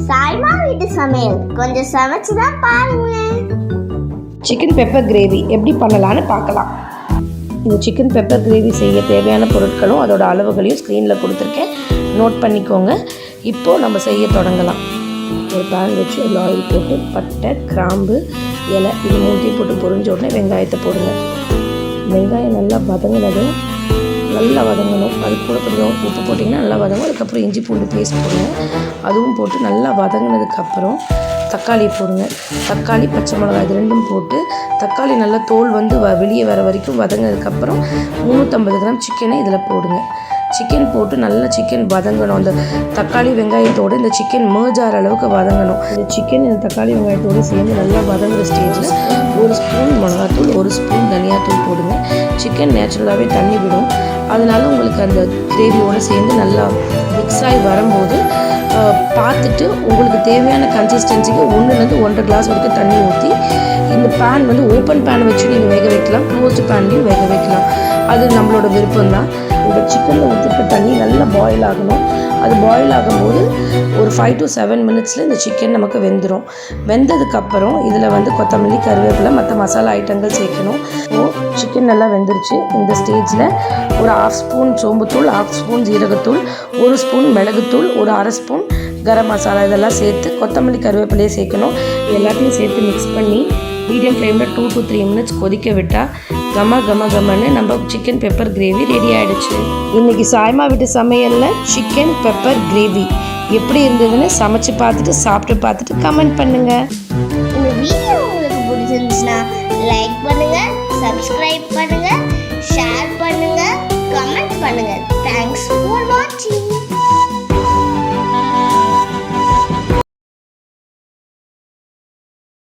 சாய்மா வீட்டு சமையல் கொஞ்சம் சமைச்சுதான் பாருங்க. சிக்கன் பெப்பர் கிரேவி எப்படி பண்ணலான்னு பார்க்கலாம். இந்த சிக்கன் பெப்பர் கிரேவி செய்ய தேவையான பொருட்களும் அதோட அளவுகளையும் ஸ்க்ரீனில் கொடுத்துருக்கேன், நோட் பண்ணிக்கோங்க. இப்போது நம்ம செய்ய தொடங்கலாம். ஒரு பேன் வச்சு அதில் ஆயில் போட்டு பட்டை, கிராம்பு, இலை இது மூட்டையும் போட்டு பொரிஞ்ச உடனே வெங்காயத்தை போடுங்க. வெங்காயம் நல்லா வதங்கினதும் நல்லா வதங்கணும். அது கூட கொஞ்சம் உப்பு போட்டிங்கன்னா நல்லா வதங்கும். அதுக்கப்புறம் இஞ்சி பூண்டு பேஸ்ட் போடுங்க. அதுவும் போட்டு நல்லா வதங்கினதுக்கப்புறம் தக்காளி போடுங்க. தக்காளி, பச்சை மிளகாய் இது ரெண்டும் போட்டு தக்காளி நல்லா தோல் வந்து வெளியே வர வரைக்கும் வதங்கினதுக்கப்புறம் 350 கிராம் சிக்கனை இதில் போடுங்க. சிக்கன் போட்டு நல்லா சிக்கன் வதங்கணும். அந்த தக்காளி வெங்காயத்தோடு இந்த சிக்கன் merge ஆகிற அளவுக்கு வதங்கணும். இந்த சிக்கன் இந்த தக்காளி வெங்காயத்தோடு சேர்ந்து நல்லா வதங்குற ஸ்டேஜில் 1 ஸ்பூன் மிளகாத்தூள், 1 ஸ்பூன் தனியாத்தூள் போடுங்க. சிக்கன் நேச்சுரலாகவே தண்ணி விடும். அதனால உங்களுக்கு அந்த கிரேவியோடு சேர்ந்து நல்லா மிக்ஸ் ஆகி வரும்போது பார்த்துட்டு உங்களுக்கு தேவையான கன்சிஸ்டன்சிக்கு 1லேருந்து 1.5 கிளாஸ் வரைக்கும் தண்ணி ஊற்றி இந்த பேன் வந்து ஓப்பன் பேன் வச்சு நீங்கள் வேக வைக்கலாம், க்ளோஸ்டு பேன்லேயும் வேக வைக்கலாம். அது நம்மளோட விருப்பம் தான். இந்த சிக்கனில் ஊற்றிருக்க தண்ணி நல்லா பாயில் ஆகணும். அது பாயில் ஆகும்போது ஒரு 5 to 7 மினிட்ஸில் இந்த சிக்கன் நமக்கு வெந்துடும். வெந்ததுக்கப்புறம் இதில் வந்து கொத்தமல்லி, கருவேப்பிலை, மற்ற மசாலா ஐட்டங்கள் சேர்க்கணும். சிக்கன் நல்லா வெந்துருச்சு. இந்த ஸ்டேஜில் ஒரு 1/2 ஸ்பூன் சோம்புத்தூள், 1/2 ஸ்பூன் ஜீரகத்தூள், 1 ஸ்பூன் மிளகுத்தூள், ஒரு 1/2 ஸ்பூன் கரம் மசாலா இதெல்லாம் சேர்த்து கொத்தமல்லி, கருவேப்பிலையே சேர்க்கணும். எல்லாத்தையும் சேர்த்து மிக்ஸ் பண்ணி மீடியம் ஃப்ளேமில் 2 to 3 மினிட்ஸ் கொதிக்க விட்டால் கமன்னு நம்ம சிக்கன் பெப்பர் கிரேவி ரெடி ஆகிடுச்சு. இன்றைக்கி சாய்மா வீட்டு சமையலில் சிக்கன் பெப்பர் கிரேவி எப்படி இருந்ததுன்னு சமைச்சு பார்த்துட்டு சாப்பிட்டு பார்த்துட்டு கமெண்ட் பண்ணுங்கள். இந்த வீடியோ உங்களுக்கு பிடிச்சிருந்துச்சுன்னா லைக் பண்ணுங்க, சப்ஸ்கிரைப் பண்ணுங்க, ஷேர் பண்ணுங்க, கமெண்ட் பண்ணுங்க. தேங்க்ஸ் ஃபார் வாட்சிங்.